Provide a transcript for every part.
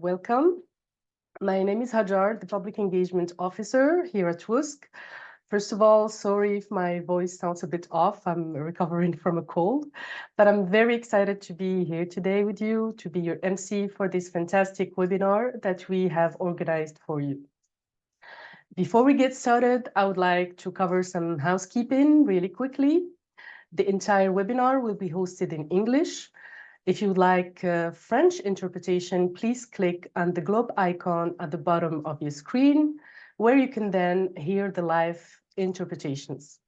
welcome. My name is Hajar, the Public Engagement Officer here at WUSC. First of all, sorry if my voice sounds a bit off. I'm recovering from a cold, but I'm very excited to be here today with you, to be your MC for this fantastic webinar that we have organized for you. Before we get started, I would like to cover some housekeeping really quickly. The entire webinar will be hosted in English. If you would like French interpretation, please click on the globe icon at the bottom of your screen, where you can then hear the live interpretations.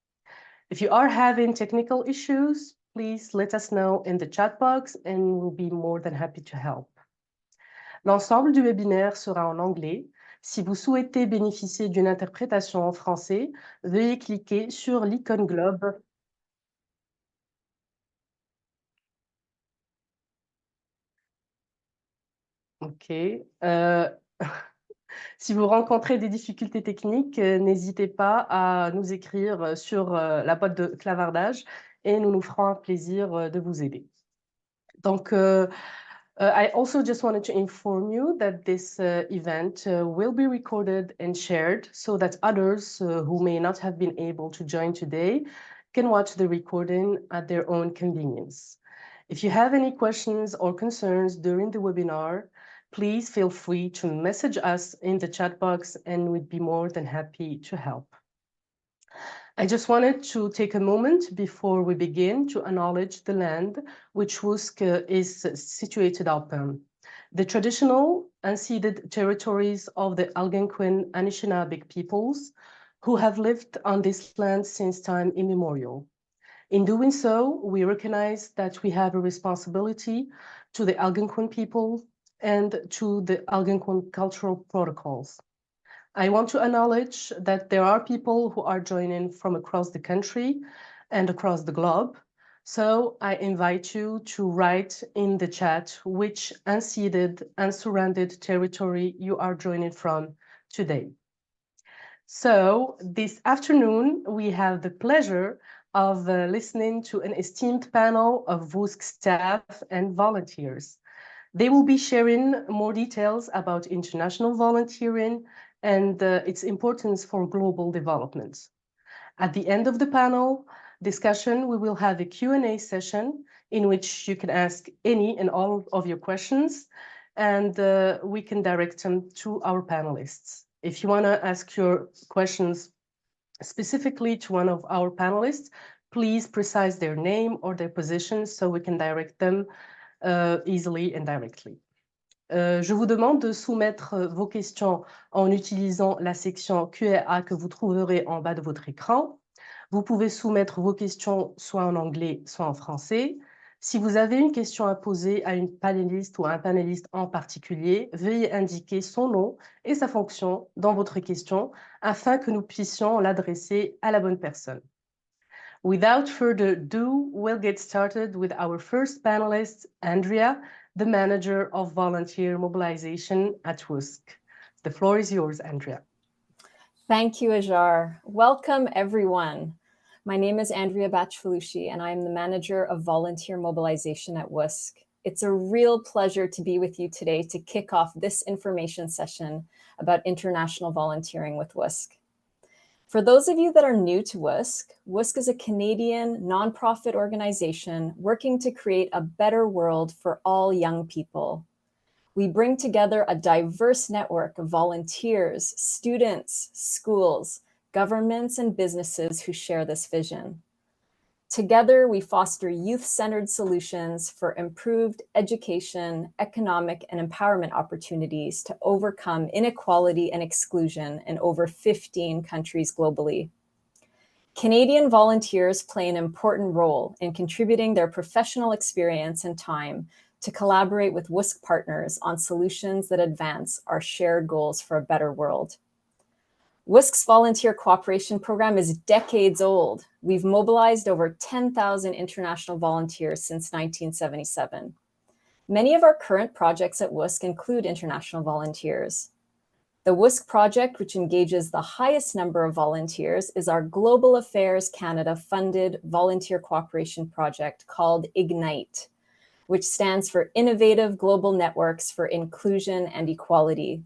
If you are having technical issues, please let us know in the chat box and we'll be more than happy to help. L'ensemble du webinaire sera en anglais. Si vous souhaitez bénéficier d'une interprétation en français, veuillez cliquer sur l'icône globe. OK. Si vous rencontrez des difficultés techniques, n'hésitez pas à nous écrire sur la boîte de clavardage et nous nous ferons un plaisir de vous aider. Donc, I also just wanted to inform you that this event will be recorded and shared so that others who may not have been able to join today can watch the recording at their own convenience. If you have any questions or concerns during the webinar, please feel free to message us in the chat box and we'd be more than happy to help. I just wanted to take a moment before we begin to acknowledge the land which WUSC is situated upon, the traditional unceded territories of the Algonquin Anishinaabeg peoples who have lived on this land since time immemorial. In doing so, we recognize that we have a responsibility to the Algonquin people and to the Algonquin cultural protocols. I want to acknowledge that there are people who are joining from across the country and across the globe. So I invite you to write in the chat which unceded and surrounded territory you are joining from today. So this afternoon, we have the pleasure of listening to an esteemed panel of WUSC staff and volunteers. They will be sharing more details about international volunteering and its importance for global development. At the end of the panel discussion, we will have a Q&A session in which you can ask any and all of your questions, and we can direct them to our panelists. If you want to ask your questions specifically to one of our panelists, please precise their name or their position so we can direct them easily and directly. Je vous demande de soumettre vos questions en utilisant la section Q&A que vous trouverez en bas de votre écran. Vous pouvez soumettre vos questions soit en anglais, soit en français. Si vous avez une question à poser à une panéliste ou à un panéliste en particulier, veuillez indiquer son nom et sa fonction dans votre question afin que nous puissions l'adresser à la bonne personne. Without further ado, we'll get started with our first panelist, Andrea, the Manager of Volunteer Mobilization at WUSC. The floor is yours, Andrea. Thank you, Ajar. Welcome, everyone. My name is Andrea Bachfalushi, and I am the Manager of Volunteer Mobilization at WUSC. It's a real pleasure to be with you today to kick off this information session about international volunteering with WUSC. For those of you that are new to WUSC, WUSC is a Canadian nonprofit organization working to create a better world for all young people. We bring together a diverse network of volunteers, students, schools, governments, and businesses who share this vision. Together, we foster youth-centered solutions for improved education, economic, and empowerment opportunities to overcome inequality and exclusion in over 15 countries globally. Canadian volunteers play an important role in contributing their professional experience and time to collaborate with WUSC partners on solutions that advance our shared goals for a better world. WUSC's volunteer cooperation program is decades old. We've mobilized over 10,000 international volunteers since 1977. Many of our current projects at WUSC include international volunteers. The WUSC project, which engages the highest number of volunteers, is our Global Affairs Canada funded volunteer cooperation project called IGNITE, which stands for Innovative Global Networks for Inclusion and Equality.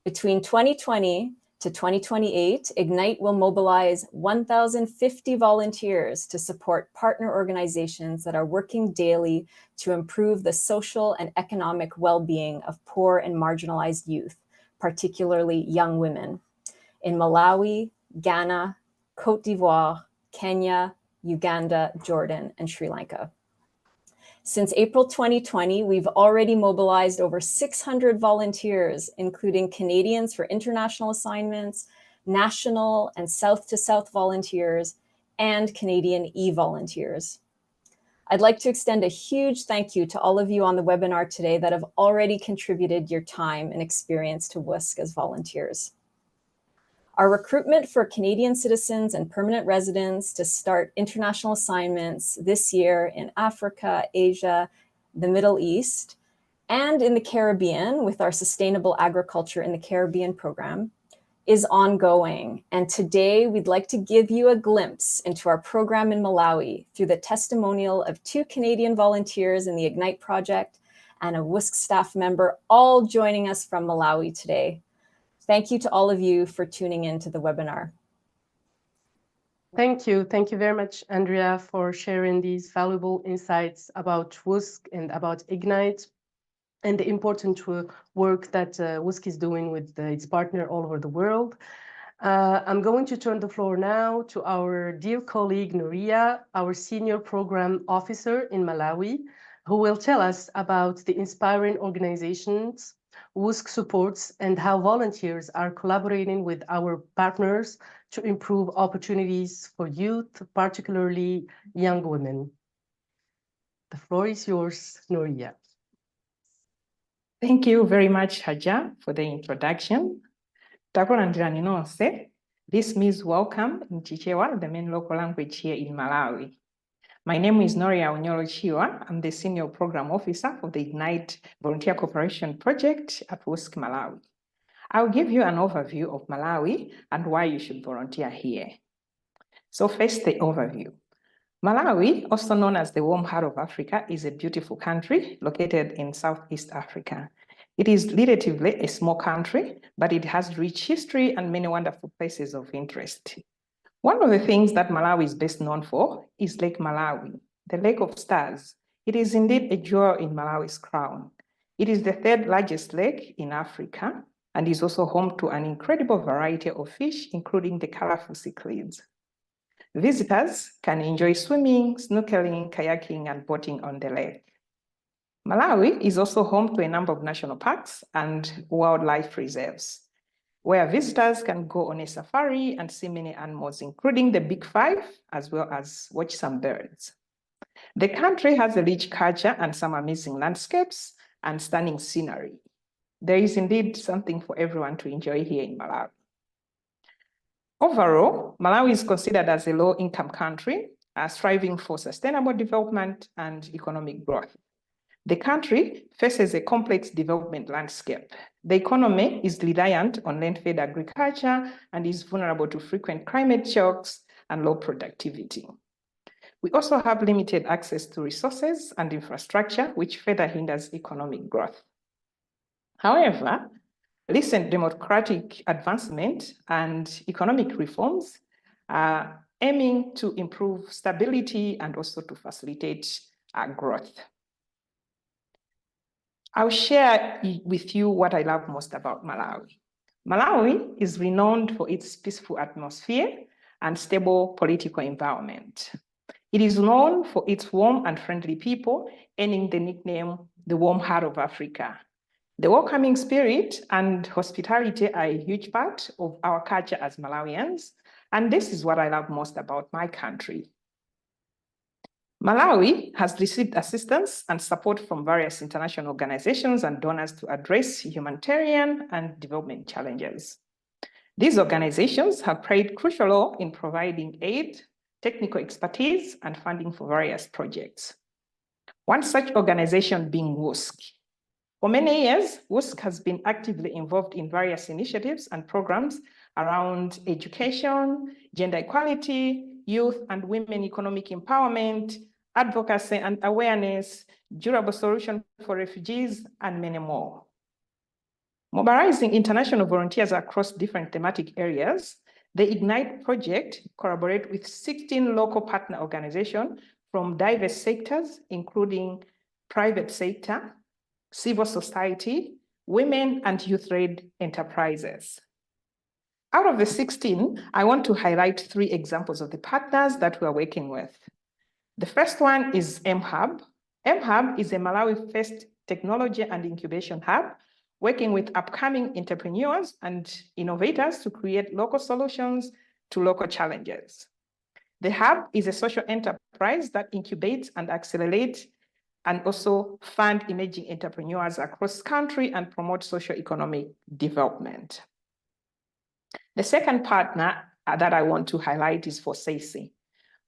Between 2020 to 2028, Ignite will mobilize 1,050 volunteers to support partner organizations that are working daily to improve the social and economic well-being of poor and marginalized youth, particularly young women, in Malawi, Ghana, Cote d'Ivoire, Kenya, Uganda, Jordan, and Sri Lanka. Since April 2020, we've already mobilized over 600 volunteers, including Canadians for international assignments, national and south-to-south volunteers, and Canadian e-volunteers. I'd like to extend a huge thank you to all of you on the webinar today that have already contributed your time and experience to WUSC as volunteers. Our recruitment for Canadian citizens and permanent residents to start international assignments this year in Africa, Asia, the Middle East, and in the Caribbean with our Sustainable Agriculture in the Caribbean program is ongoing. And today we'd like to give you a glimpse into our program in Malawi through the testimonial of 2 Canadian volunteers in the Ignite project and a WUSC staff member, all joining us from Malawi today. Thank you to all of you for tuning in to the webinar. Thank you. Thank you very much, Andrea, for sharing these valuable insights about WUSC and about Ignite and the important work that WUSC is doing with its partner all over the world. I'm going to turn the floor now to our dear colleague, Nuria, our Senior Program Officer in Malawi, who will tell us about the inspiring organizations WUSC supports and how volunteers are collaborating with our partners to improve opportunities for youth, particularly young women. The floor is yours, Nuria. Thank you very much, Haja, for the introduction. Takulandirani nonse. This means welcome in Chichewa, the main local language here in Malawi. My name is Noria Onyolo Chiwa. I'm the Senior Program Officer for the Ignite Volunteer Cooperation Project at WUSC Malawi. I'll give you an overview of Malawi and why you should volunteer here. So first, the overview. Malawi, also known as the warm heart of Africa, is a beautiful country located in Southeast Africa. It is relatively a small country, but it has rich history and many wonderful places of interest. One of the things that Malawi is best known for is Lake Malawi, the Lake of Stars. It is indeed a jewel in Malawi's crown. It is the 3rd largest lake in Africa and is also home to an incredible variety of fish, including the colorful cichlids. Visitors can enjoy swimming, snorkeling, kayaking, and boating on the lake. Malawi is also home to a number of national parks and wildlife reserves, where visitors can go on a safari and see many animals, including the Big 5, as well as watch some birds. The country has a rich culture and some amazing landscapes and stunning scenery. There is indeed something for everyone to enjoy here in Malawi. Overall, Malawi is considered as a low-income country, striving for sustainable development and economic growth. The country faces a complex development landscape. The economy is reliant on land-fed agriculture and is vulnerable to frequent climate shocks and low productivity. We also have limited access to resources and infrastructure, which further hinders economic growth. However, recent democratic advancement and economic reforms are aiming to improve stability and also to facilitate growth. I'll share with you what I love most about Malawi. Malawi is renowned for its peaceful atmosphere and stable political environment. It is known for its warm and friendly people, earning the nickname, the warm heart of Africa. The welcoming spirit and hospitality are a huge part of our culture as Malawians, and this is what I love most about my country. Malawi has received assistance and support from various international organizations and donors to address humanitarian and development challenges. These organizations have played a crucial role in providing aid, technical expertise, and funding for various projects. One such organization being WUSC. For many years, WUSC has been actively involved in various initiatives and programs around education, gender equality, youth and women economic empowerment, advocacy and awareness, durable solution for refugees, and many more. Mobilizing international volunteers across different thematic areas, the IGNITE project collaborates with 16 local partner organizations from diverse sectors, including private sector, civil society, women and youth-led enterprises. Out of the 16, I want to highlight 3 examples of the partners that we are working with. The first one is mHub. mHub is a Malawi-first technology and incubation hub, working with upcoming entrepreneurs and innovators to create local solutions to local challenges. The hub is a social enterprise that incubates and accelerates and also fund emerging entrepreneurs across country and promote socio-economic development. The second partner that I want to highlight is FOSESE.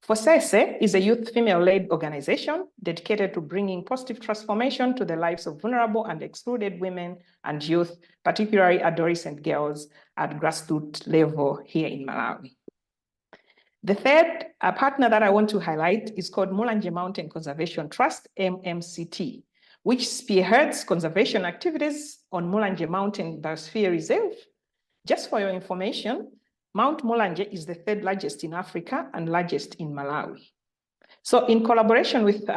FOSESE is a youth female-led organization dedicated to bringing positive transformation to the lives of vulnerable and excluded women and youth, particularly adolescent girls at grassroots level here in Malawi. The third partner that I want to highlight is called Mulanje Mountain Conservation Trust, MMCT, which spearheads conservation activities on Mulanje Mountain Biosphere Reserve. Just for your information, Mount Mulanje is the 3rd largest in Africa and largest in Malawi. So in collaboration with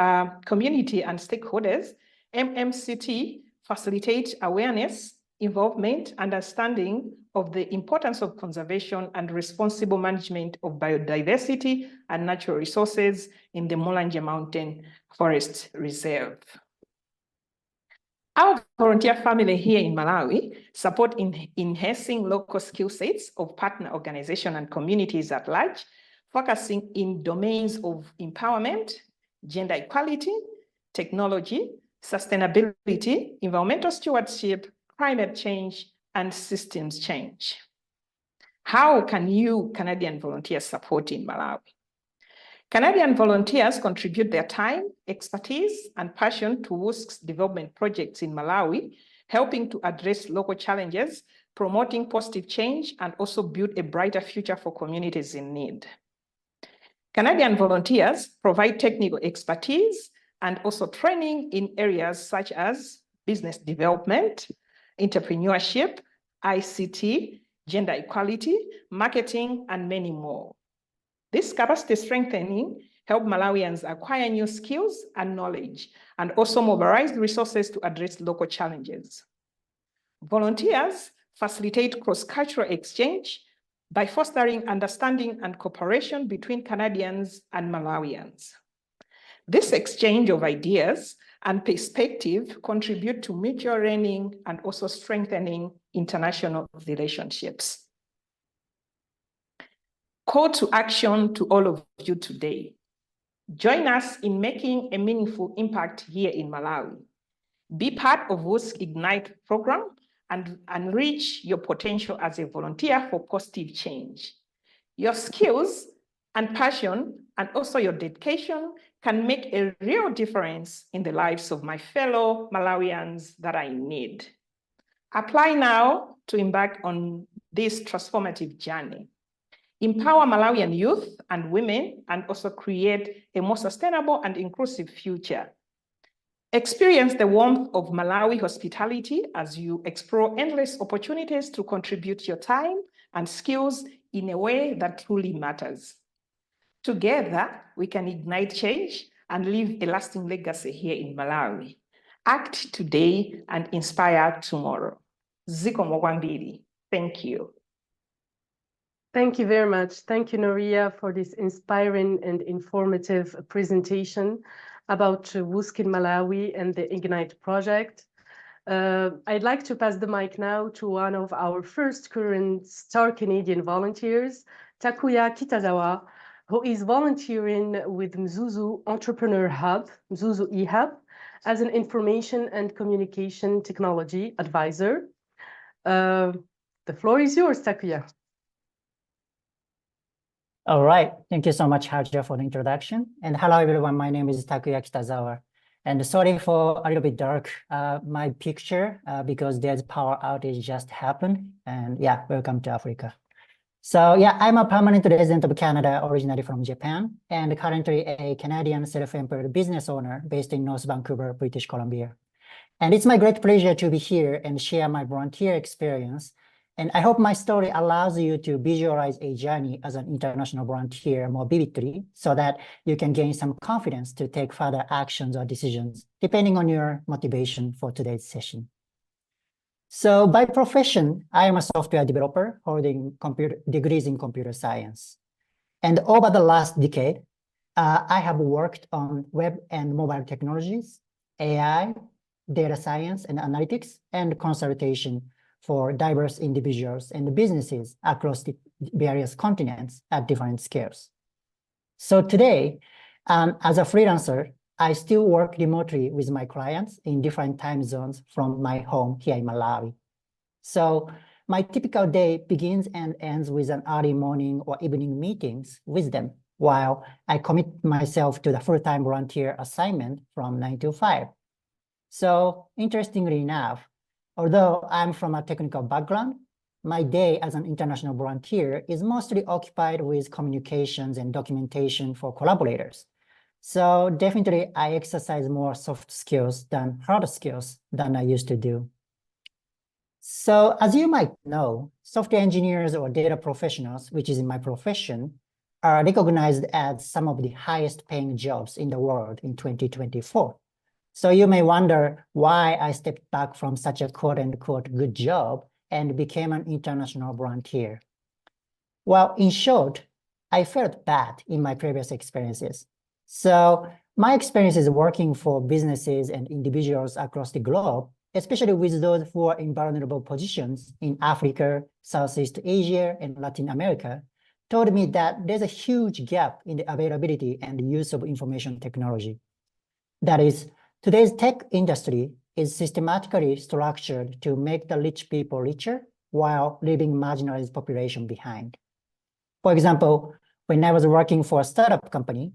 community and stakeholders, MMCT facilitates awareness, involvement, understanding of the importance of conservation and responsible management of biodiversity and natural resources in the Mulanje Mountain Forest Reserve. Our volunteer family here in Malawi support in enhancing local skill sets of partner organizations and communities at large, focusing in domains of empowerment, gender equality, technology, sustainability, environmental stewardship, climate change, and systems change. How can you Canadian volunteers support in Malawi? Canadian volunteers contribute their time, expertise, and passion to WUSC's development projects in Malawi, helping to address local challenges, promoting positive change, and also build a brighter future for communities in need. Canadian volunteers provide technical expertise and also training in areas such as business development, entrepreneurship, ICT, gender equality, marketing, and many more. This capacity strengthening helps Malawians acquire new skills and knowledge, and also mobilize resources to address local challenges. Volunteers facilitate cross-cultural exchange by fostering understanding and cooperation between Canadians and Malawians. This exchange of ideas and perspective contribute to mutual learning and also strengthening international relationships. Call to action to all of you today. Join us in making a meaningful impact here in Malawi. Be part of WUSC IGNITE program and enrich your potential as a volunteer for positive change. Your skills and passion and also your dedication can make a real difference in the lives of my fellow Malawians that are in need. Apply now to embark on this transformative journey. Empower Malawian youth and women and also create a more sustainable and inclusive future. Experience the warmth of Malawi hospitality as you explore endless opportunities to contribute your time and skills in a way that truly matters. Together, we can ignite change and leave a lasting legacy here in Malawi. Act today and inspire tomorrow. Zikomo kwambiri. Thank you. Thank you very much. Thank you, Noria, for this inspiring and informative presentation about WUSC in Malawi and the IGNITE project. I'd like to pass the mic now to one of our first current Star Canadian volunteers, Takuya Kitazawa, who is volunteering with Mzuzu Entrepreneur Hub, Mzuzu eHub, as an information and communication technology advisor. The floor is yours, Takuya. All right. Thank you so much, Haja, for the introduction. And hello, everyone. My name is Takuya Kitazawa. And sorry for a little bit dark my picture because there's power outage just happened. And yeah, welcome to Africa. So yeah, I'm a permanent resident of Canada, originally from Japan, and currently a Canadian self-employed business owner based in North Vancouver, British Columbia. And it's my great pleasure to be here and share my volunteer experience. And I hope my story allows you to visualize a journey as an international volunteer more vividly so that you can gain some confidence to take further actions or decisions, depending on your motivation for today's session. So by profession, I am a software developer holding degrees in computer science. And over the last decade, I have worked on web and mobile technologies, AI, data science and analytics, and consultation for diverse individuals and businesses across the various continents at different scales. So today, as a freelancer, I still work remotely with my clients in different time zones from my home here in Malawi. So my typical day begins and ends with an early morning or evening meetings with them, while I commit myself to the full-time volunteer assignment from 9 to 5. So interestingly enough, although I'm from a technical background, my day as an international volunteer is mostly occupied with communications and documentation for collaborators. So definitely I exercise more soft skills than hard skills than I used to do. So as you might know, software engineers or data professionals, which is in my profession, are recognized as some of the highest paying jobs in the world in 2024. So you may wonder why I stepped back from such a quote unquote good job and became an international volunteer. Well, in short, I felt bad in my previous experiences. So my experiences working for businesses and individuals across the globe, especially with those who are in vulnerable positions in Africa, Southeast Asia, and Latin America, told me that there's a huge gap in the availability and use of information technology. That is, today's tech industry is systematically structured to make the rich people richer while leaving marginalized population behind. For example, when I was working for a startup company,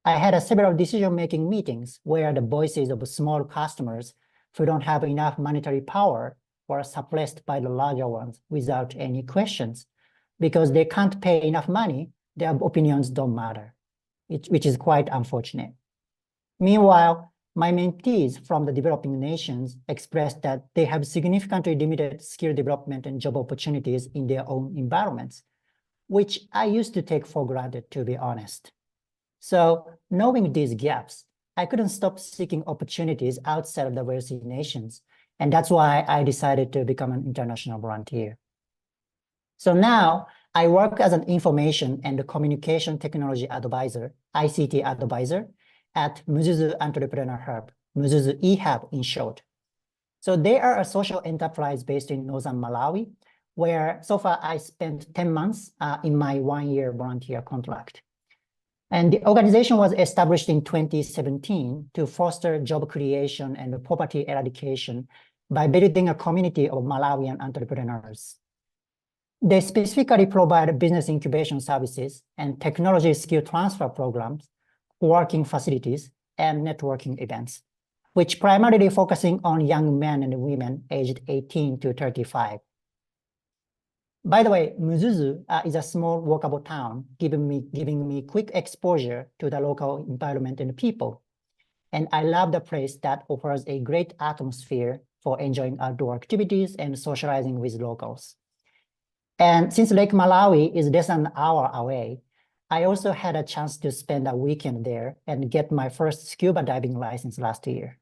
I had several decision-making meetings where the voices of small customers who don't have enough monetary power were suppressed by the larger ones without any questions. Because they can't pay enough money, their opinions don't matter, which is quite unfortunate. Meanwhile, my mentees from the developing nations expressed that they have significantly limited skill development and job opportunities in their own environments, which I used to take for granted, to be honest. So knowing these gaps, I couldn't stop seeking opportunities outside of the wealthy nations. And that's why I decided to become an international volunteer. So now I work as an information and communication technology advisor, ICT advisor, at Muzuzu Entrepreneur Hub, Muzuzu eHub in short. So they are a social enterprise based in northern Malawi, where so far I spent 10 months in my 1-year volunteer contract. And the organization was established in 2017 to foster job creation and poverty eradication by building a community of Malawian entrepreneurs. They specifically provide business incubation services and technology skill transfer programs, working facilities, and networking events, which primarily focusing on young men and women aged 18 to 35. By the way, Muzuzu is a small walkable town, giving me quick exposure to the local environment and people. And I love the place that offers a great atmosphere for enjoying outdoor activities and socializing with locals. And since Lake Malawi is less than an hour away, I also had a chance to spend a weekend there and get my first scuba diving license last year.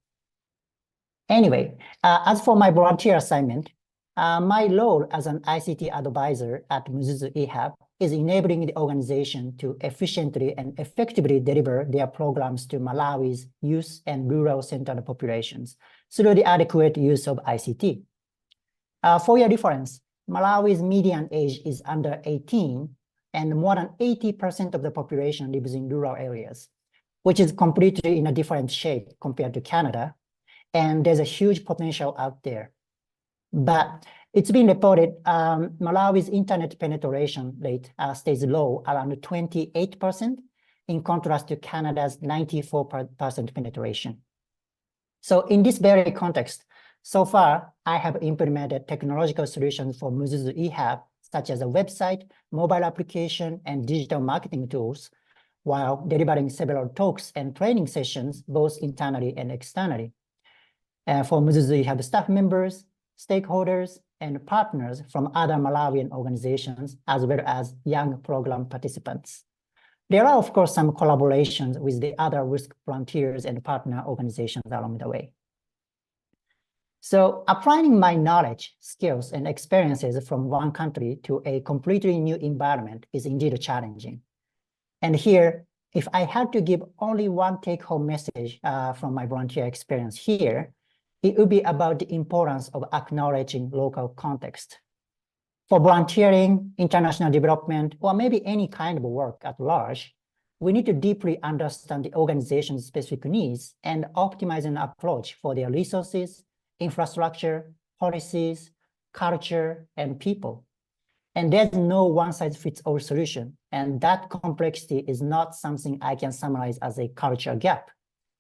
Anyway, as for my volunteer assignment, my role as an ICT advisor at Muzuzu eHub is enabling the organization to efficiently and effectively deliver their programs to Malawi's youth and rural-centered populations through the adequate use of ICT. For your reference, Malawi's median age is under 18, and more than 80% of the population lives in rural areas, which is completely in a different shape compared to Canada, and there's a huge potential out there. But it's been reported Malawi's internet penetration rate stays low, around 28%, in contrast to Canada's 94% penetration. So in this very context, So far, I have implemented technological solutions for Muzuzu eHub, such as a website, mobile application, and digital marketing tools, while delivering several talks and training sessions, both internally and externally. For Muzuzu eHub staff members, stakeholders, and partners from other Malawian organizations, as well as young program participants. There are, of course, some collaborations with the other WUSC volunteers and partner organizations along the way. So applying my knowledge, skills, and experiences from one country to a completely new environment is indeed challenging. And here, if I had to give only one take-home message from my volunteer experience here, it would be about the importance of acknowledging local context. For volunteering, international development, or maybe any kind of work at large, we need to deeply understand the organization's specific needs and optimize an approach for their resources, infrastructure, policies, culture, and people. And there's no one-size-fits-all solution, and that complexity is not something I can summarize as a culture gap.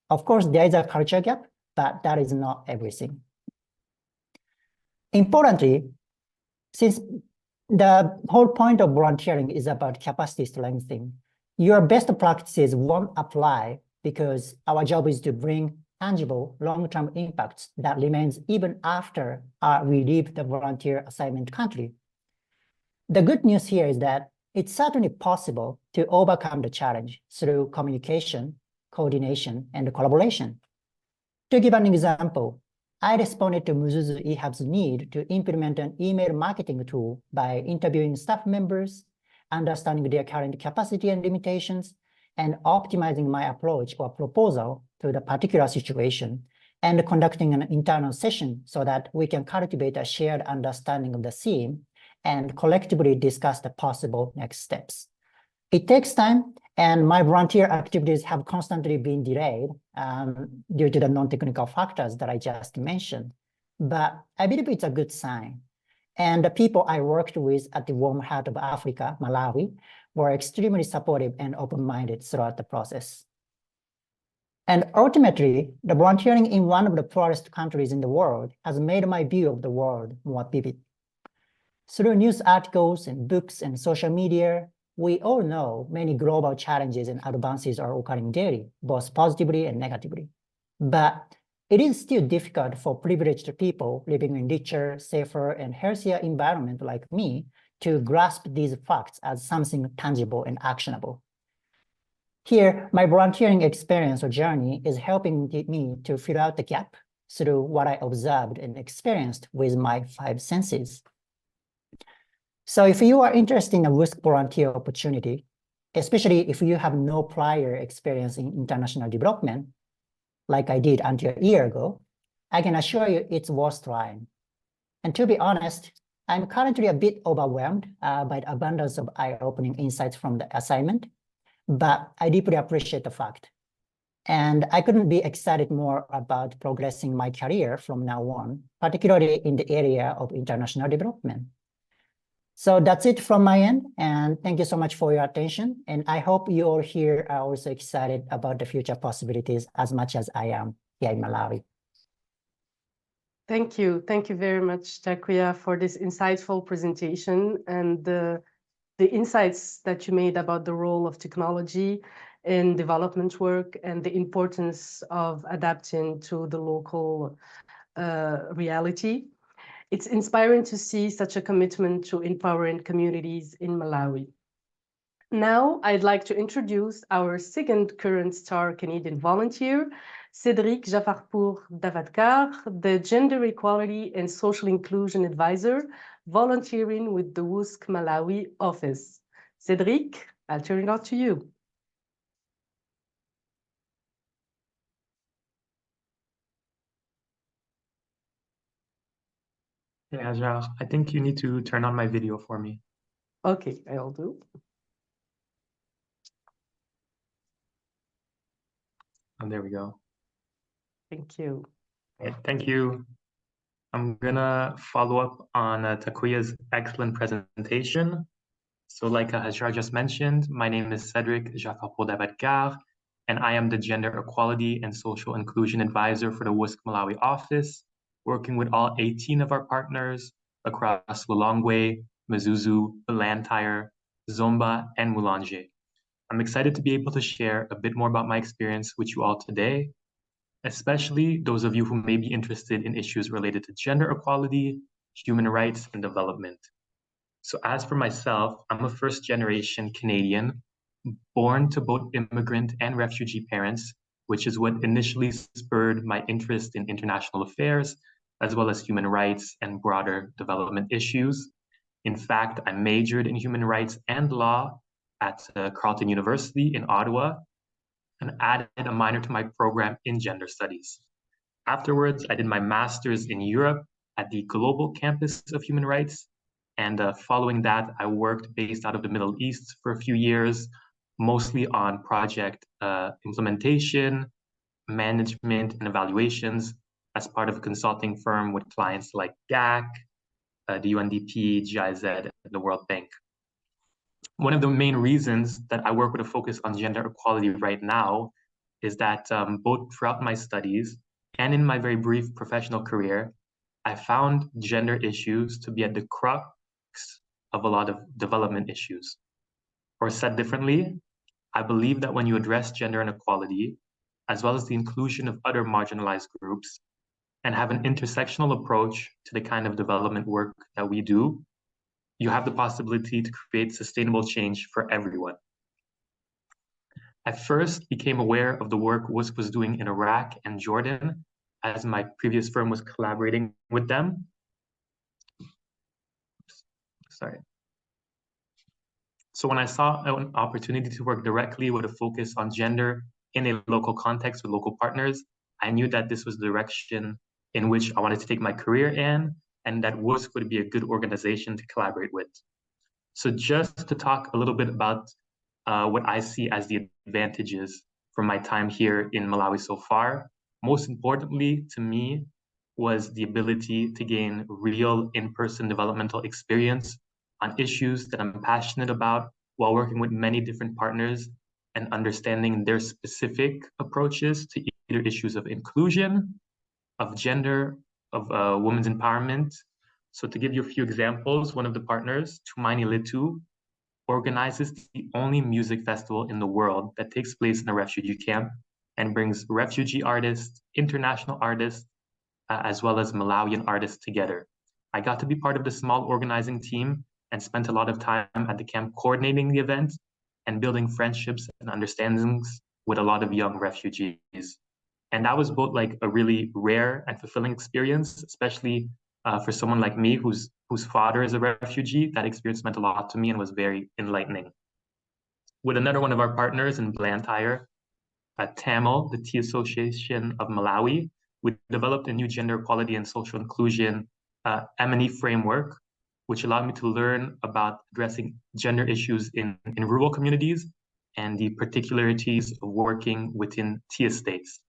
Of course, there is a culture gap, but that is not everything. Importantly, since the whole point of volunteering is about capacity strengthening, your best practices won't apply because our job is to bring tangible long-term impacts that remains even after we leave the volunteer assignment country. The good news here is that it's certainly possible to overcome the challenge through communication, coordination, and collaboration. To give an example, I responded to Muzuzu eHub's need to implement an email marketing tool by interviewing staff members, understanding their current capacity and limitations, and optimizing my approach or proposal to the particular situation, and conducting an internal session so that we can cultivate a shared understanding of the theme and collectively discuss the possible next steps. It takes time, and my volunteer activities have constantly been delayed due to the non-technical factors that I just mentioned. But I believe it's a good sign. And the people I worked with at the warm heart of Africa, Malawi, were extremely supportive and open-minded throughout the process. And ultimately, the volunteering in one of the poorest countries in the world has made my view of the world more vivid. Through news articles and books and social media, we all know many global challenges and advances are occurring daily, both positively and negatively. But it is still difficult for privileged people living in richer, safer, and healthier environment like me to grasp these facts as something tangible and actionable. Here, my volunteering experience or journey is helping me to fill out the gap through what I observed and experienced with my 5 senses. So if you are interested in a WUSC volunteer opportunity, especially if you have no prior experience in international development, like I did until a year ago, I can assure you it's worth trying. And to be honest, I'm currently a bit overwhelmed by the abundance of eye-opening insights from the assignment, but I deeply appreciate the fact. And I couldn't be excited more about progressing my career from now on, particularly in the area of international development. So that's it from my end, and thank you so much for your attention. And I hope you all here are also excited about the future possibilities as much as I am here in Malawi. Thank you. Thank you very much, Takuya, for this insightful presentation and the insights that you made about the role of technology in development work and the importance of adapting to the local reality. It's inspiring to see such a commitment to empowering communities in Malawi. Now, I'd like to introduce our second current star Canadian volunteer, Cédric Jafarpour Davadkar, the Gender Equality and Social Inclusion Advisor, volunteering with the WUSC Malawi office. Cédric, I'll turn it on to you. Hey, Hajar, I think you need to turn on my video for me. Okay, I'll do. And there we go. Thank you. Okay, thank you. I'm gonna follow up on Takuya's excellent presentation. So like Hajar just mentioned, my name is Cédric Jafarpour-Davadkar, and I am the Gender Equality and Social Inclusion Advisor for the WUSC Malawi office. working with all 18 of our partners across Lilongwe, Mzuzu, Blantyre, Zomba, and Mulanje. I'm excited to be able to share a bit more about my experience with you all today, especially those of you who may be interested in issues related to gender equality, human rights, and development. So as for myself, I'm a first-generation Canadian, born to both immigrant and refugee parents, which is what initially spurred my interest in international affairs, as well as human rights and broader development issues. In fact, I majored in human rights and law at Carleton University in Ottawa and added a minor to my program in gender studies. Afterwards, I did my master's in Europe at the Global Campus of Human Rights. And following that, I worked based out of the Middle East for a few years, mostly on project implementation, management, and evaluations as part of a consulting firm with clients like GAC, the UNDP, GIZ, and the World Bank. One of the main reasons that I work with a focus on gender equality right now is that both throughout my studies and in my very brief professional career, I found gender issues to be at the crux of a lot of development issues. Or said differently, I believe that when you address gender inequality, as well as the inclusion of other marginalized groups, and have an intersectional approach to the kind of development work that we do, you have the possibility to create sustainable change for everyone. I first became aware of the work WUSC was doing in Iraq and Jordan, as my previous firm was collaborating with them. Sorry. So when I saw an opportunity to work directly with a focus on gender in a local context with local partners, I knew that this was the direction in which I wanted to take my career in, and that WUSC would be a good organization to collaborate with. So just to talk a little bit about what I see as the advantages from my time here in Malawi so far, most importantly to me was the ability to gain real in-person developmental experience on issues that I'm passionate about while working with many different partners and understanding their specific approaches to either issues of inclusion, of gender, of women's empowerment. So to give you a few examples, one of the partners, Tumaini Litu, organizes the only music festival in the world that takes place in a refugee camp and brings refugee artists, international artists, as well as Malawian artists together. I got to be part of the small organizing team and spent a lot of time at the camp coordinating the event and building friendships and understandings with a lot of young refugees. And that was both like a really rare and fulfilling experience, especially for someone like me whose father is a refugee. That experience meant a lot to me and was very enlightening. With another one of our partners in Blantyre, TAMIL, the Tea Association of Malawi, we developed a new gender equality and social inclusion M&E framework, which allowed me to learn about addressing gender issues in rural communities and the particularities of working within tea estates.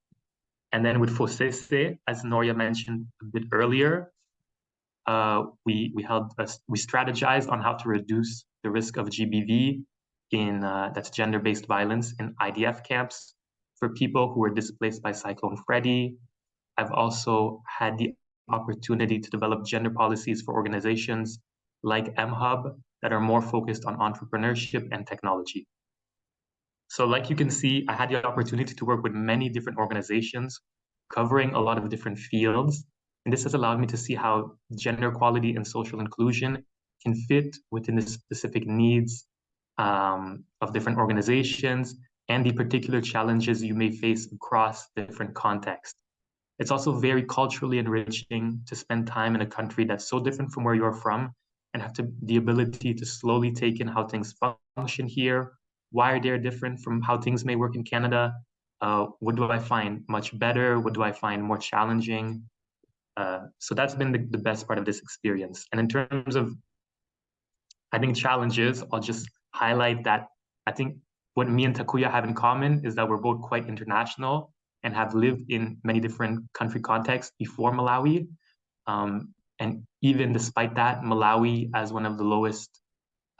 And then with FOSESE, as Noria mentioned a bit earlier, we strategized on how to reduce the risk of GBV that's gender-based violence in IDF camps for people who were displaced by Cyclone Freddy. I've also had the opportunity to develop gender policies for organizations like MHub that are more focused on entrepreneurship and technology. So like you can see, I had the opportunity to work with many different organizations covering a lot of different fields. And this has allowed me to see how gender equality and social inclusion can fit within the specific needs of different organizations and the particular challenges you may face across different contexts. It's also very culturally enriching to spend time in a country that's so different from where you're from and have the ability to slowly take in how things function here. Why are they different from how things may work in Canada? What do I find much better? What do I find more challenging? So that's been the best part of this experience. And in terms of, I think, challenges, I'll just highlight that I think what me and Takuya have in common is that we're both quite international and have lived in many different country contexts before Malawi. And even despite that, Malawi, as one of the lowest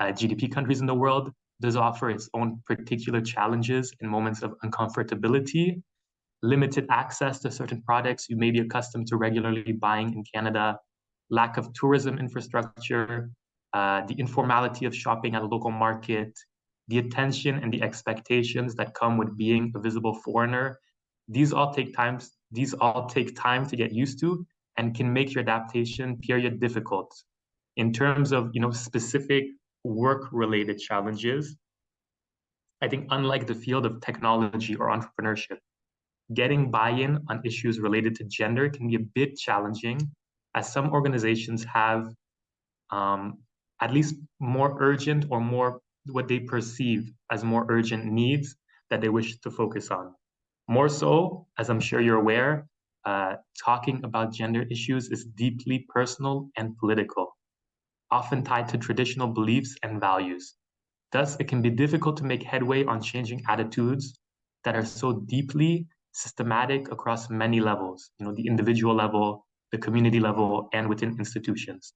GDP countries in the world, does offer its own particular challenges and moments of uncomfortability. limited access to certain products you may be accustomed to regularly buying in Canada, lack of tourism infrastructure, the informality of shopping at a local market, the attention and the expectations that come with being a visible foreigner. These all take time to get used to and can make your adaptation period difficult. In terms of specific work-related challenges, I think unlike the field of technology or entrepreneurship, getting buy-in on issues related to gender can be a bit challenging, as some organizations have at least more urgent or more what they perceive as more urgent needs that they wish to focus on. More so, as I'm sure you're aware, talking about gender issues is deeply personal and political, often tied to traditional beliefs and values. Thus, it can be difficult to make headway on changing attitudes that are so deeply systematic across many levels, the individual level, the community level, and within institutions.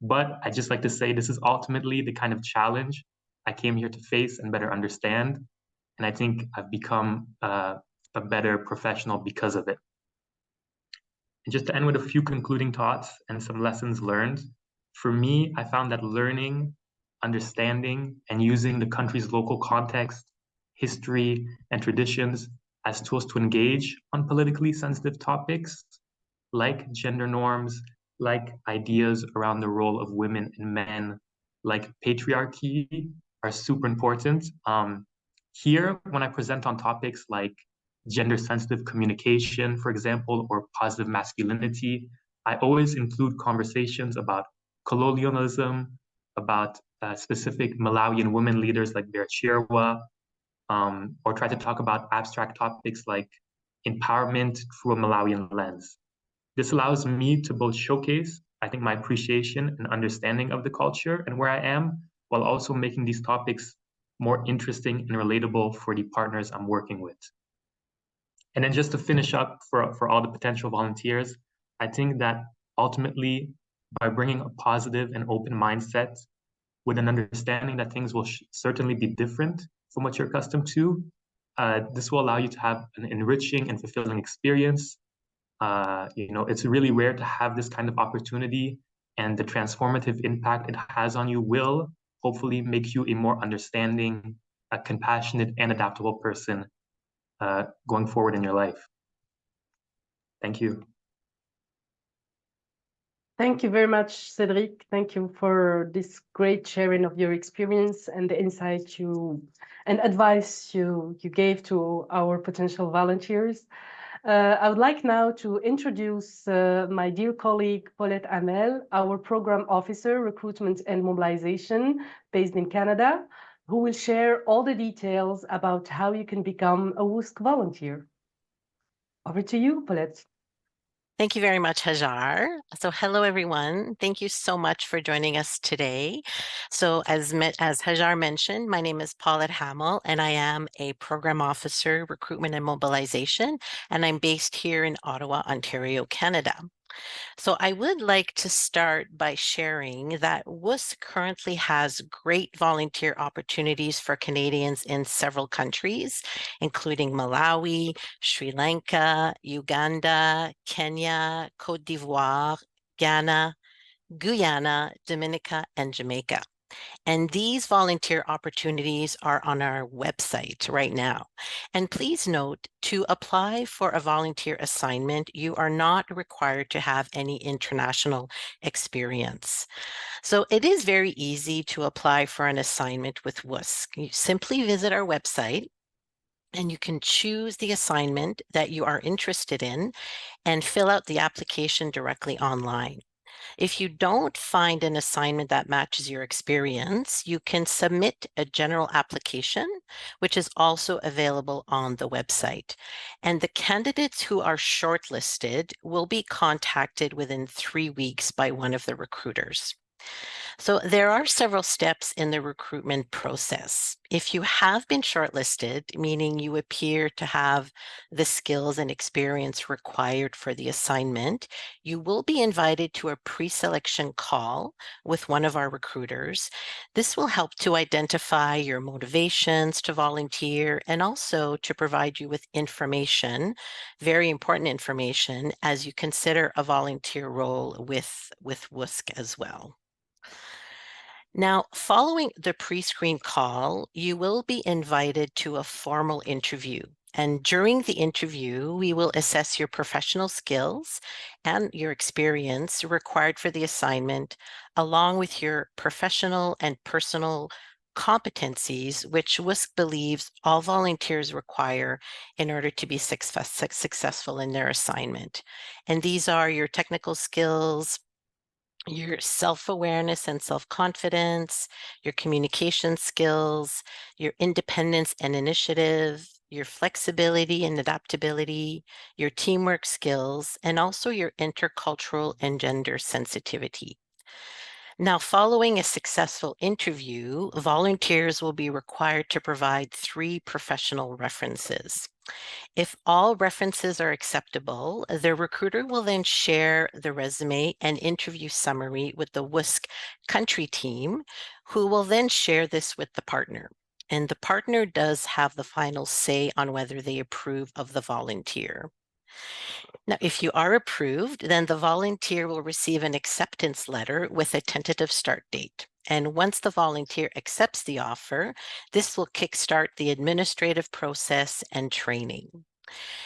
But I just like to say this is ultimately the kind of challenge I came here to face and better understand. And I think I've become a better professional because of it. And just to end with a few concluding thoughts and some lessons learned, for me, I found that learning, understanding, and using the country's local context, history, and traditions as tools to engage on politically sensitive topics like gender norms, like ideas around the role of women and men, like patriarchy, are super important. Here, when I present on topics like gender-sensitive communication, for example, or positive masculinity, I always include conversations about colonialism, about specific Malawian women leaders like Berchirwa, or try to talk about abstract topics like empowerment through a Malawian lens. This allows me to both showcase, I think, my appreciation and understanding of the culture and where I am, while also making these topics more interesting and relatable for the partners I'm working with. And then just to finish up for all the potential volunteers, I think that ultimately, by bringing a positive and open mindset with an understanding that things will certainly be different from what you're accustomed to, this will allow you to have an enriching and fulfilling experience. It's really rare to have this kind of opportunity, and the transformative impact it has on you will hopefully make you a more understanding, a compassionate, and adaptable person going forward in your life. Thank you. Thank you very much, Cedric. Thank you for this great sharing of your experience and the insight and advice you gave to our potential volunteers. I would like now to introduce my dear colleague, Paulette Hamel, our program officer, recruitment and mobilization based in Canada, who will share all the details about how you can become a WUSC volunteer. Over to you, Paulette. Thank you very much, Hajar. So hello, everyone. Thank you so much for joining us today. So as Hajar mentioned, my name is Paulette Hamel, and I am a program officer, recruitment and mobilization, and I'm based here in Ottawa, Ontario, Canada. So I would like to start by sharing that WUSC currently has great volunteer opportunities for Canadians in several countries, including Malawi, Sri Lanka, Uganda, Kenya, Cote d'Ivoire, Ghana, Guyana, Dominica, and Jamaica. And these volunteer opportunities are on our website right now. And please note, to apply for a volunteer assignment, you are not required to have any international experience. So it is very easy to apply for an assignment with WUSC. You simply visit our website, and you can choose the assignment that you are interested in and fill out the application directly online. If you don't find an assignment that matches your experience, you can submit a general application, which is also available on the website. And the candidates who are shortlisted will be contacted within 3 weeks by one of the recruiters. So there are several steps in the recruitment process. If you have been shortlisted, meaning you appear to have the skills and experience required for the assignment, you will be invited to a pre-selection call with one of our recruiters. This will help to identify your motivations to volunteer and also to provide you with information, very important information, as you consider a volunteer role with WUSC as well. Now, following the pre-screen call, you will be invited to a formal interview. And during the interview, we will assess your professional skills and your experience required for the assignment, along with your professional and personal competencies, which WUSC believes all volunteers require in order to be successful in their assignment. And these are your technical skills, your self-awareness and self-confidence, your communication skills, your independence and initiative, your flexibility and adaptability, your teamwork skills, and also your intercultural and gender sensitivity. Now, following a successful interview, volunteers will be required to provide 3 professional references. If all references are acceptable, the recruiter will then share the resume and interview summary with the WUSC country team, who will then share this with the partner. And the partner does have the final say on whether they approve of the volunteer. Now, if you are approved, then the volunteer will receive an acceptance letter with a tentative start date. And once the volunteer accepts the offer, this will kickstart the administrative process and training.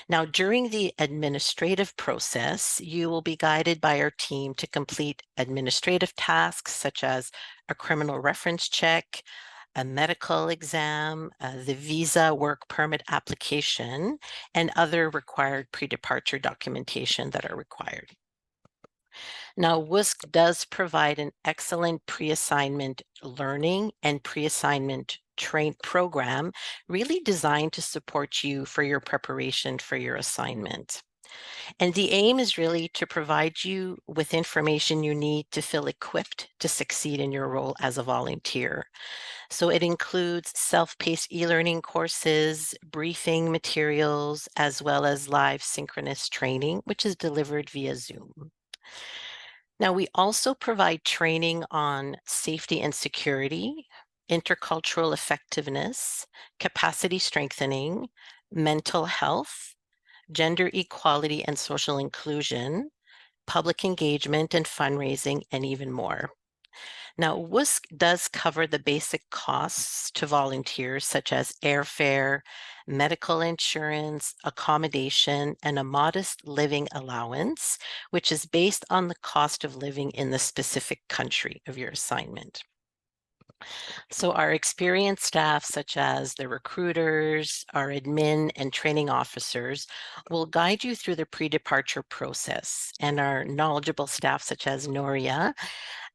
Now, during the administrative process, you will be guided by our team to complete administrative tasks such as a criminal reference check, a medical exam, the visa work permit application, and other required pre-departure documentation that are required. Now, WUSC does provide an excellent pre-assignment learning and pre-assignment train program, really designed to support you for your preparation for your assignment. And the aim is really to provide you with information you need to feel equipped to succeed in your role as a volunteer. So it includes self-paced e-learning courses, briefing materials, as well as live synchronous training, which is delivered via Zoom. Now, we also provide training on safety and security, intercultural effectiveness, capacity strengthening, mental health, gender equality and social inclusion, public engagement and fundraising, and even more. Now, WUSC does cover the basic costs to volunteers, such as airfare, medical insurance, accommodation, and a modest living allowance, which is based on the cost of living in the specific country of your assignment. So our experienced staff, such as the recruiters, our admin and training officers, will guide you through the pre-departure process. And our knowledgeable staff, such as Noria,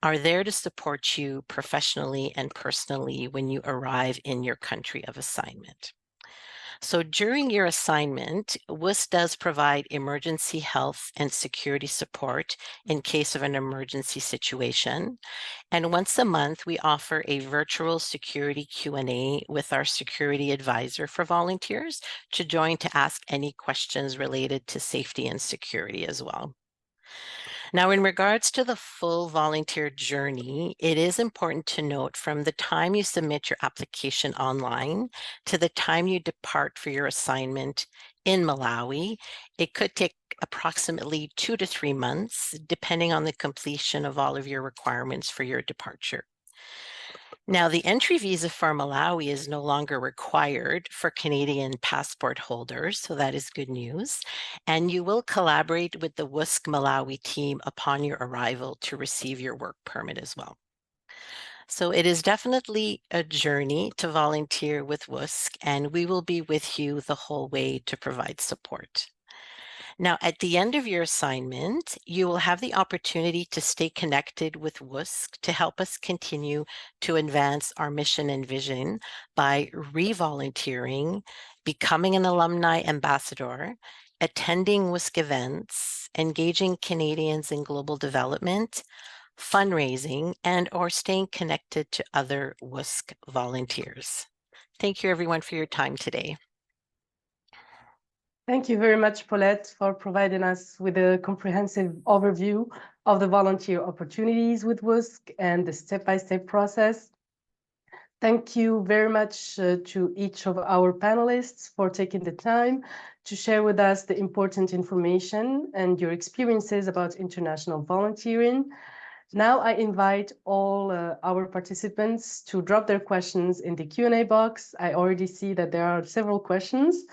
are there to support you professionally and personally when you arrive in your country of assignment. So during your assignment, WUSC does provide emergency health and security support in case of an emergency situation. And once a month, we offer a virtual security Q&A with our security advisor for volunteers to join to ask any questions related to safety and security as well. Now, in regards to the full volunteer journey, it is important to note from the time you submit your application online to the time you depart for your assignment in Malawi, it could take approximately 2 to 3 months, depending on the completion of all of your requirements for your departure. Now, the entry visa for Malawi is no longer required for Canadian passport holders, so that is good news. And you will collaborate with the WUSC Malawi team upon your arrival to receive your work permit as well. So it is definitely a journey to volunteer with WUSC, and we will be with you the whole way to provide support. Now, at the end of your assignment, you will have the opportunity to stay connected with WUSC to help us continue to advance our mission and vision by re-volunteering, becoming an alumni ambassador, attending WUSC events, engaging Canadians in global development, fundraising, and/or staying connected to other WUSC volunteers. Thank you, everyone, for your time today. Thank you very much, Paulette, for providing us with a comprehensive overview of the volunteer opportunities with WUSC and the step-by-step process. Thank you very much to each of our panelists for taking the time to share with us the important information and your experiences about international volunteering. Now I invite all our participants to drop their questions in the Q&A box. I already see that there are several questions.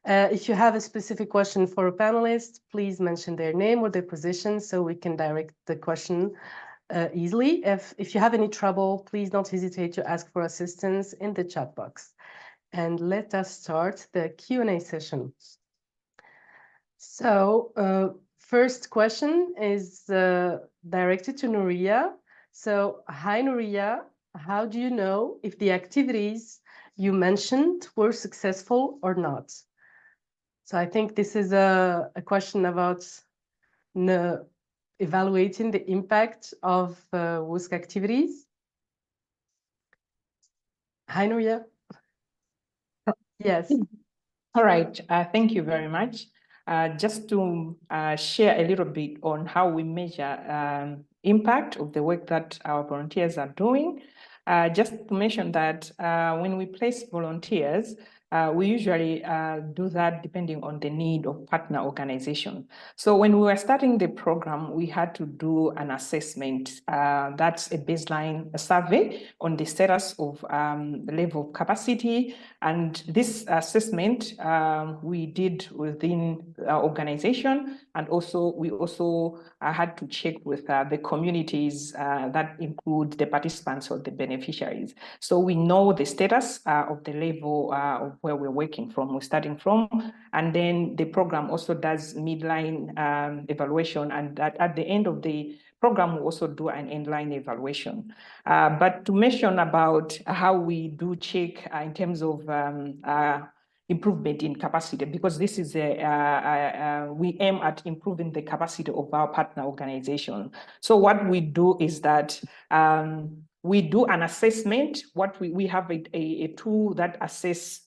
If you have a specific question for a panelist, please mention their name or their position so we can direct the question easily. If you have any trouble, please don't hesitate to ask for assistance in the chat box. And let us start the Q&A session. So first question is directed to Nuria. So hi, Nuria. How do you know if the activities you mentioned were successful or not? So I think this is a question about evaluating the impact of WUSC activities. Hi, Nuria. Yes. All right, thank you very much. Just to share a little bit on how we measure impact of the work that our volunteers are doing. Just to mention that when we place volunteers, we usually do that depending on the need of partner organization. So when we were starting the program, we had to do an assessment. That's a baseline survey on the status of the level of capacity. And this assessment we did within our organization. And also we had to check with the communities that include the participants or the beneficiaries. So we know the status of the level of where we're working from, we're starting from. And then the program also does midline evaluation. And at the end of the program, we also do an endline evaluation. But to mention about how we do check in terms of improvement in capacity, because this is we aim at improving the capacity of our partner organization. So what we do is that we do an assessment. We have a tool that assess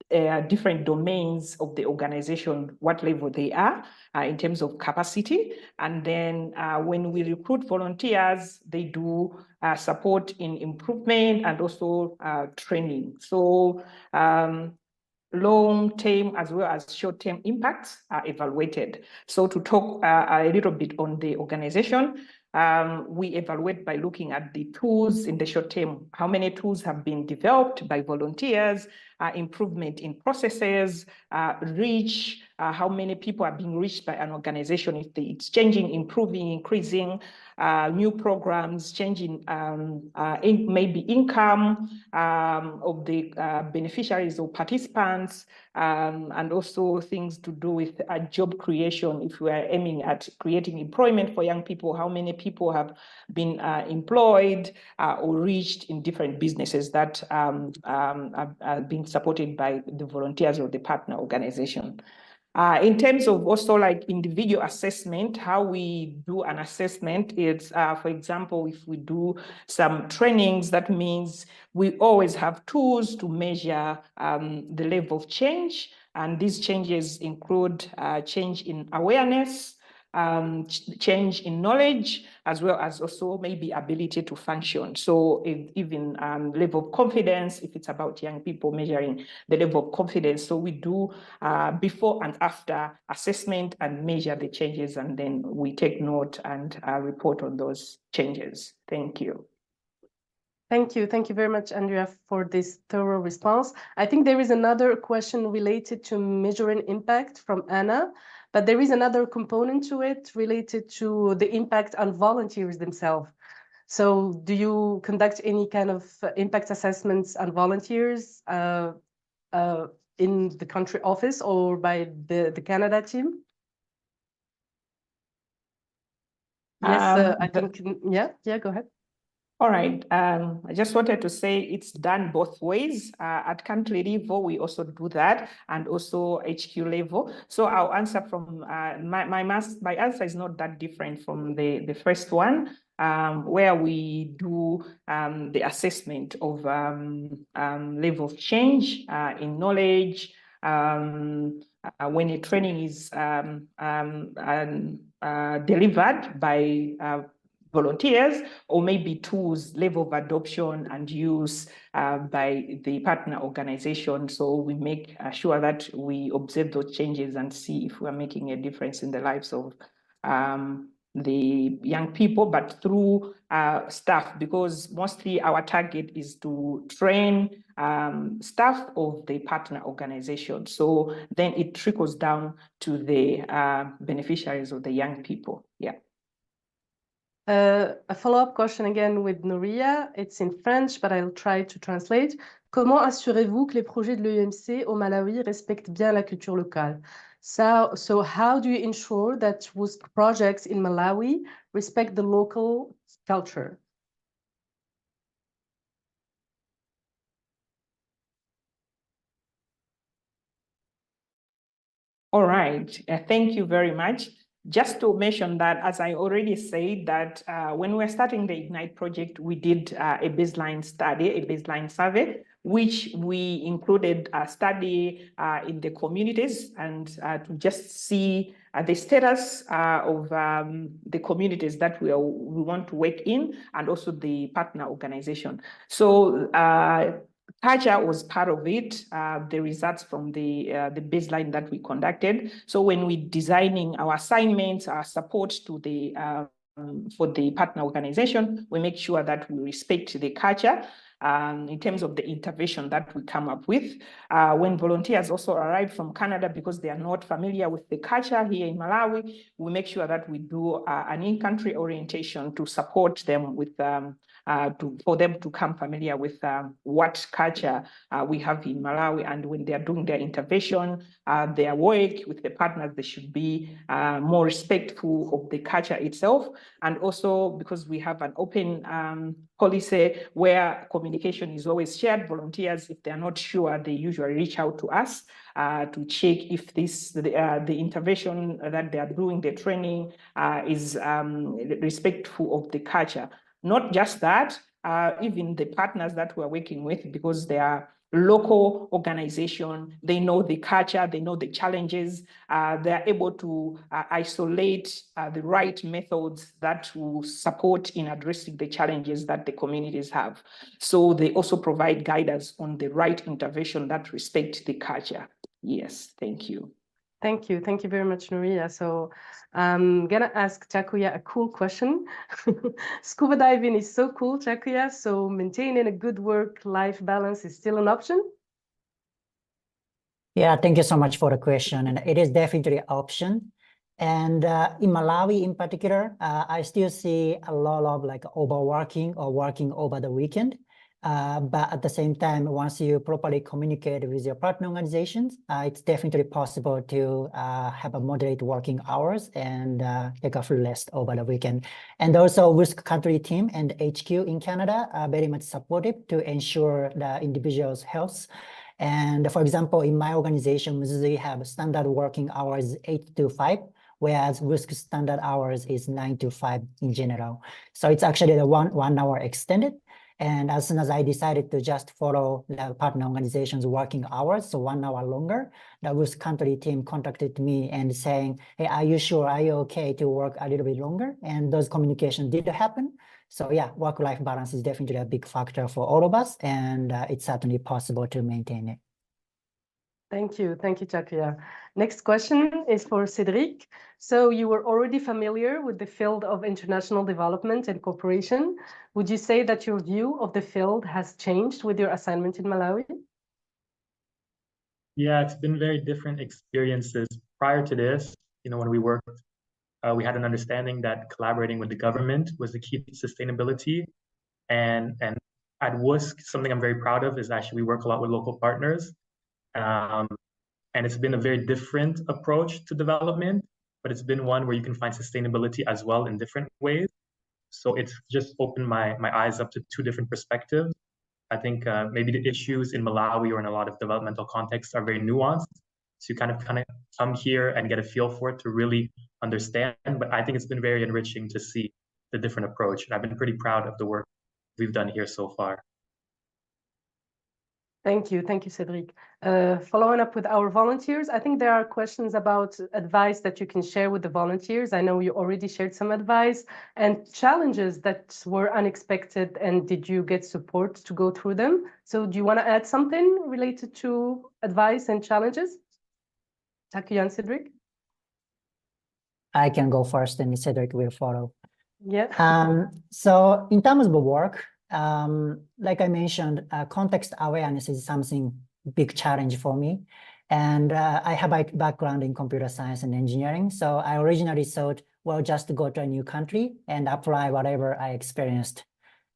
different domains of the organization, what level they are in terms of capacity. And then when we recruit volunteers, they do support in improvement and also training. So long-term as well as short-term impacts are evaluated. So to talk a little bit on the organization, we evaluate by looking at the tools in the short term, how many tools have been developed by volunteers, improvement in processes, reach, how many people are being reached by an organization, if it's changing, improving, increasing, new programs, changing maybe income of the beneficiaries or participants, and also things to do with job creation. If we are aiming at creating employment for young people, how many people have been employed or reached in different businesses that are being supported by the volunteers or the partner organization. In terms of also like individual assessment, how we do an assessment is, for example, if we do some trainings, that means we always have tools to measure the level of change. And these changes include change in awareness, change in knowledge, as well as also maybe ability to function. So even level of confidence, if it's about young people, measuring the level of confidence. So we do before and after assessment and measure the changes, and then we take note and report on those changes. Thank you. Thank you. Thank you very much, Andrea, for this thorough response. I think there is another question related to measuring impact from Anna, but there is another component to it related to the impact on volunteers themselves. So do you conduct any kind of impact assessments on volunteers in the country office or by the Canada team? Yes, I think, yeah, go ahead. All right. I just wanted to say it's done both ways. At country level, we also do that, and also HQ level. So I'll answer from my answer is not that different from the first one, where we do the assessment of level of change in knowledge. When a training is delivered by volunteers, or maybe tools, level of adoption and use by the partner organization. So we make sure that we observe those changes and see if we're making a difference in the lives of the young people, but through staff, because mostly our target is to train staff of the partner organization. So then it trickles down to the beneficiaries of the young people. Yeah. A follow-up question again with Nouria. It's in French, but I'll try to translate. Comment assurez-vous que les projets de l'EUMC au Malawi respectent bien la culture locale? So how do you ensure that WUSC projects in Malawi respect the local culture? All right, thank you very much. Just to mention that, as I already said, that when we were starting the Ignite project, we did a baseline study, a baseline survey, which we included a study in the communities and to just see the status of the communities that we want to work in, and also the partner organization. So culture was part of it, the results from the baseline that we conducted. So when we're designing our assignments, our support to the for the partner organization, we make sure that we respect the culture. In terms of the intervention that we come up with. When volunteers also arrive from Canada because they are not familiar with the culture here in Malawi, we make sure that we do an in-country orientation to support them with for them to come familiar with what culture we have in Malawi. And when they are doing their intervention, their work with the partners, they should be more respectful of the culture itself. And also because we have an open policy where communication is always shared, volunteers, if they're not sure, they usually reach out to us to check if the intervention that they are doing, the training is respectful of the culture. Not just that, even the partners that we're working with, because they are local organization, they know the culture, they know the challenges, they're able to isolate the right methods that will support in addressing the challenges that the communities have. So they also provide guidance on the right intervention that respect the culture. Yes, thank you. Thank you. Thank you very much, Nouria. So I'm gonna ask Chakuya a cool question. Scuba diving is so cool, Chakuya. So maintaining a good work-life balance is still an option? Yeah, thank you so much for the question. And it is definitely an option. And in Malawi in particular, I still see a lot of like overworking or working over the weekend. But at the same time, once you properly communicate with your partner organizations, it's definitely possible to have a moderate working hours and take a full rest over the weekend. And also WUSC country team and HQ in Canada are very much supportive to ensure the individual's health. And for example, in my organization, we usually have standard working hours 8 to 5, whereas WUSC standard hours is 9 to 5 in general. So it's actually the one hour extended. And as soon as I decided to just follow the partner organization's working hours, so 1 hour longer, the WUSC country team contacted me and saying, hey, are you sure, are you okay to work a little bit longer? And those communications did happen. So yeah, work-life balance is definitely a big factor for all of us, and it's certainly possible to maintain it. Thank you, Chakuya. Next question is for Cédric. So you were already familiar with the field of international development and cooperation. Would you say that your view of the field has changed with your assignment in Malawi? Yeah, it's been very different experiences. Prior to this, when we worked, we had an understanding that collaborating with the government was the key to sustainability. And at WUSC, something I'm very proud of is actually we work a lot with local partners. And it's been a very different approach to development, but it's been one where you can find sustainability as well in different ways. So it's just opened my eyes up to two different perspectives. I think maybe the issues in Malawi or in a lot of developmental contexts are very nuanced. So you kind of come here and get a feel for it to really understand. But I think it's been very enriching to see the different approach. And I've been pretty proud of the work we've done here so far. Thank you, Cedric. Following up with our volunteers, I think there are questions about advice that you can share with the volunteers. I know you already shared some advice and challenges that were unexpected, and did you get support to go through them? So do you want to add something related to advice and challenges? Takuya and Cedric? I can go first and Cedric will follow. Yeah. So in terms of work, like I mentioned, context awareness is something big challenge for me. And I have a background in computer science and engineering. So I originally thought, well, just go to a new country and apply whatever I experienced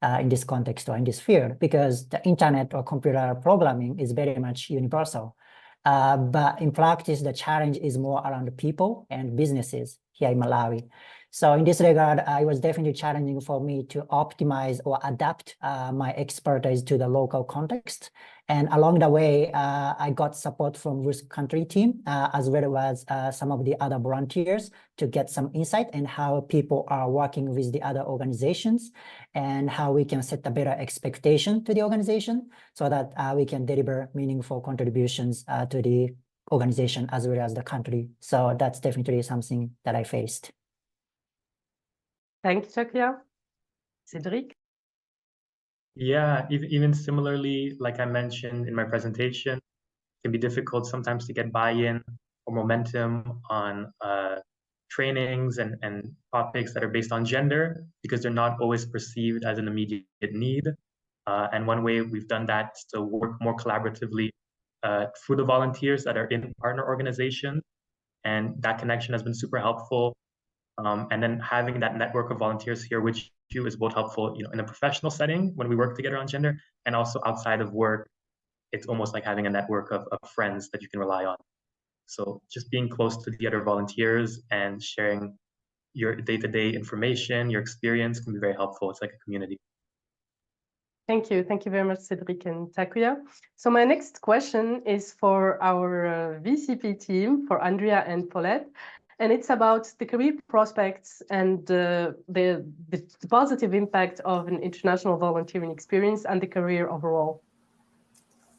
in this context or in this field, because the internet or computer programming is very much universal. But in practice, the challenge is more around the people and businesses here in Malawi. So in this regard, it was definitely challenging for me to optimize or adapt my expertise to the local context. And along the way, I got support from WUSC country team, as well as some of the other volunteers to get some insight in how people are working with the other organizations and how we can set a better expectation to the organization so that we can deliver meaningful contributions to the organization as well as the country. So that's definitely something that I faced. Thank you, Takuya. Cedric? Yeah, even similarly, like I mentioned in my presentation, it can be difficult sometimes to get buy-in or momentum on trainings and topics that are based on gender because they're not always perceived as an immediate need. And one way we've done that is to work more collaboratively through the volunteers that are in partner organizations. And that connection has been super helpful. And then having that network of volunteers here, which is both helpful, in a professional setting when we work together on gender, and also outside of work, it's almost like having a network of friends that you can rely on. So just being close to the other volunteers and sharing your day-to-day information, your experience can be very helpful. It's like a community. Thank you very much, Cedric and Takuya. So my next question is for our VCP team, for Andrea and Paulette. And it's about the career prospects and the positive impact of an international volunteering experience and the career overall.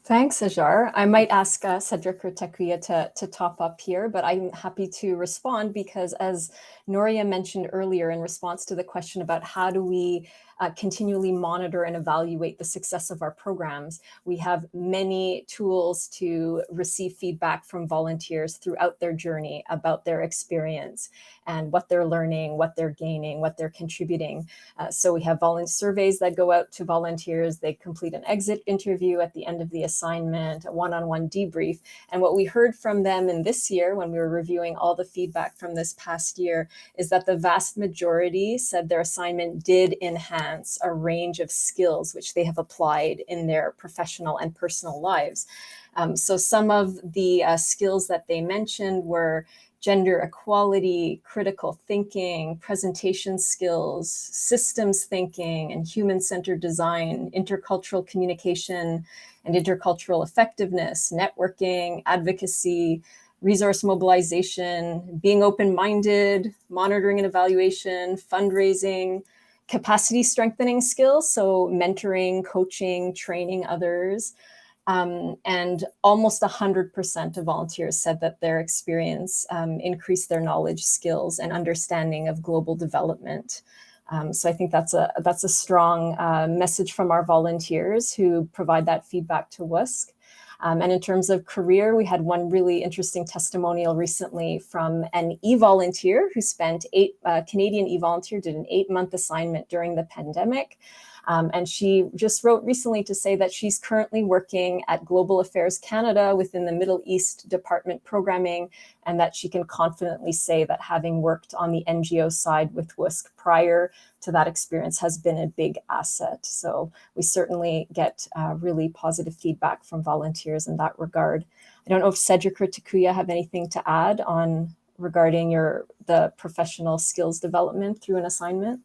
Thanks, Ajar. I might ask Cedric or Takuya to top up here, but I'm happy to respond because as Noria mentioned earlier in response to the question about how do we continually monitor and evaluate the success of our programs, we have many tools to receive feedback from volunteers throughout their journey about their experience and what they're learning, what they're gaining, what they're contributing. So we have surveys that go out to volunteers. They complete an exit interview at the end of the assignment, a one-on-one debrief. And what we heard from them in this year when we were reviewing all the feedback from this past year is that the vast majority said their assignment did enhance a range of skills which they have applied in their professional and personal lives. So some of the skills that they mentioned were gender equality, critical thinking, presentation skills, systems thinking, and human-centered design, intercultural communication and intercultural effectiveness, networking, advocacy, resource mobilization, being open-minded, monitoring and evaluation, fundraising, capacity strengthening skills, so mentoring, coaching, training others. And almost 100% of volunteers said that their experience increased their knowledge, skills, and understanding of global development. So I think that's a strong message from our volunteers who provide that feedback to WUSC. And in terms of career, we had one really interesting testimonial recently from an e-volunteer who spent Canadian e-volunteer did an 8-month assignment during the pandemic. And she just wrote recently to say that she's currently working at Global Affairs Canada within the Middle East Department programming, and that she can confidently say that having worked on the NGO side with WUSC prior to that experience has been a big asset. So we certainly get really positive feedback from volunteers in that regard. I don't know if Cedric or Takuya have anything to add on regarding the professional skills development through an assignment.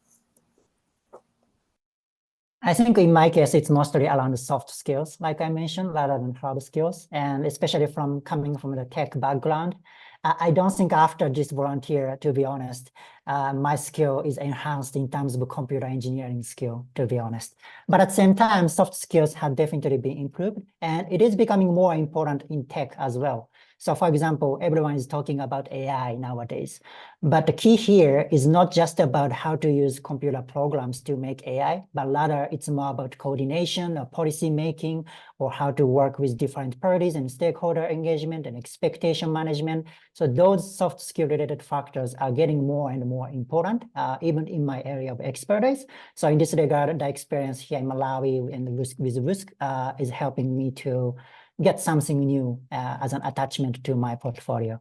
I think in my case, it's mostly around the soft skills, like I mentioned, rather than hard skills. And especially coming from the tech background, I don't think after this volunteer, to be honest, my skill is enhanced in terms of computer engineering skill, to be honest. But at the same time, soft skills have definitely been improved, and it is becoming more important in tech as well. So for example, everyone is talking about AI nowadays, but the key here is not just about how to use computer programs to make AI, but rather it's more about coordination or policy making, or how to work with different parties and stakeholder engagement and expectation management. So those soft skill related factors are getting more and more important, even in my area of expertise. So in this regard, the experience here in Malawi and with WUSC is helping me to get something new as an attachment to my portfolio.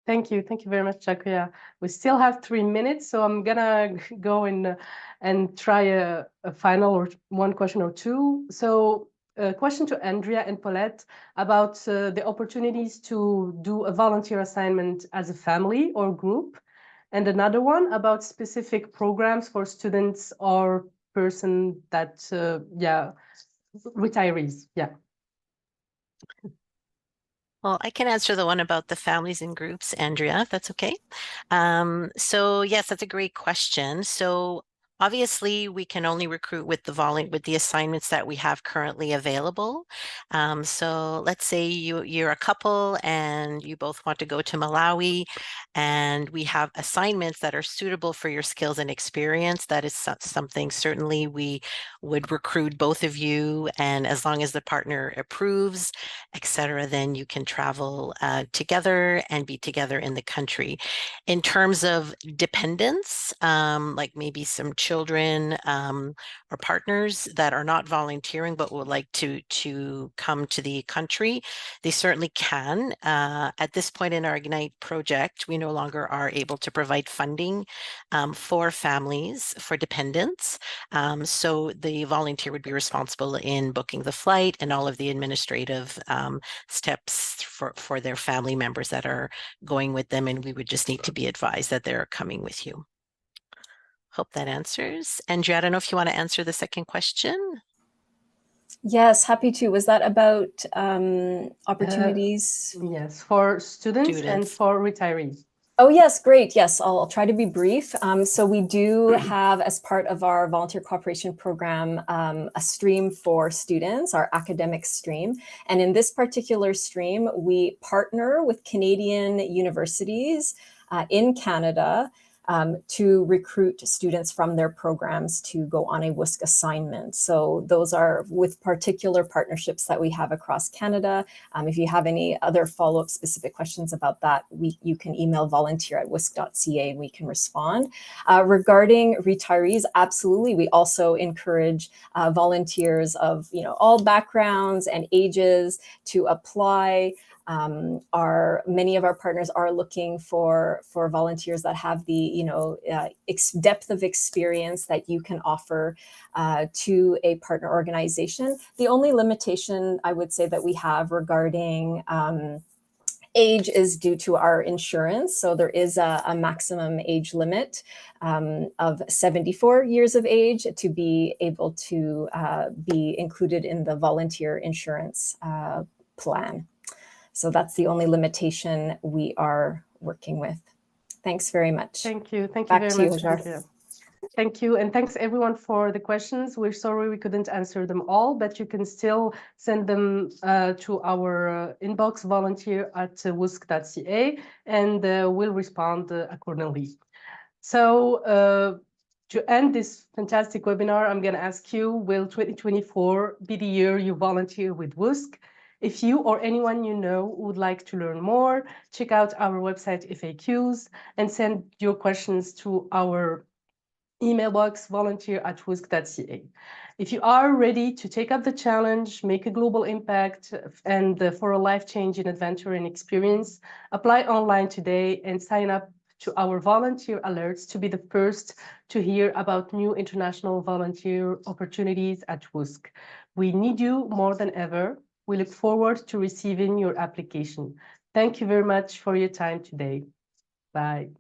Thank you very much, Chakuya. We still have 3 minutes, so I'm gonna go and try a final or one question or two. So a question to Andrea and Paulette about the opportunities to do a volunteer assignment as a family or group, and another one about specific programs for students or person that, retirees, yeah. Well, I can answer the one about the families and groups, Andrea, if that's okay. So yes, that's a great question. So obviously, we can only recruit with the assignments that we have currently available. So let's say you're a couple and you both want to go to Malawi, and we have assignments that are suitable for your skills and experience. That is something certainly we would recruit both of you, and as long as the partner approves, etc., then you can travel together and be together in the country. In terms of dependents, like maybe some children or partners that are not volunteering but would like to come to the country, they certainly can. At this point in our Ignite project, we no longer are able to provide funding for families, for dependents. So the volunteer would be responsible in booking the flight and all of the administrative steps for their family members that are going with them, and we would just need to be advised that they're coming with you. Hope that answers. Andrea, I don't know if you want to answer the second question. Yes, happy to. Was that about opportunities? Yes, for students and for retirees. Oh, yes, great. Yes, I'll try to be brief. So we do have, as part of our volunteer cooperation program, a stream for students, our academic stream. And in this particular stream, we partner with Canadian universities in Canada to recruit students from their programs to go on a WUSC assignment. So those are with particular partnerships that we have across Canada. If you have any other follow-up specific questions about that, you can email volunteer@wusc.ca and we can respond. Regarding retirees, absolutely, we also encourage volunteers of all backgrounds and ages to apply. Many of our partners are looking for volunteers that have the depth of experience that you can offer to a partner organization. The only limitation I would say that we have regarding age is due to our insurance. So there is a maximum age limit of 74 years of age to be able to be included in the volunteer insurance plan. So that's the only limitation we are working with. Thanks very much. Thank you. Thank you Back very to you, much. Hajar. Thank you. And thanks everyone for the questions. We're sorry we couldn't answer them all, but you can still send them to our inbox, volunteer@wusc.ca, and we'll respond accordingly. So to end this fantastic webinar, I'm going to ask you, will 2024 be the year you volunteer with WUSC? If you or anyone you know would like to learn more, check out our website FAQs and send your questions to our email box, volunteer@wusc.ca. If you are ready to take up the challenge, make a global impact, and for a life-changing adventure and experience, apply online today and sign up to our volunteer alerts to be the first to hear about new international volunteer opportunities at WUSC. We need you more than ever. We look forward to receiving your application. Thank you very much for your time today. Bye.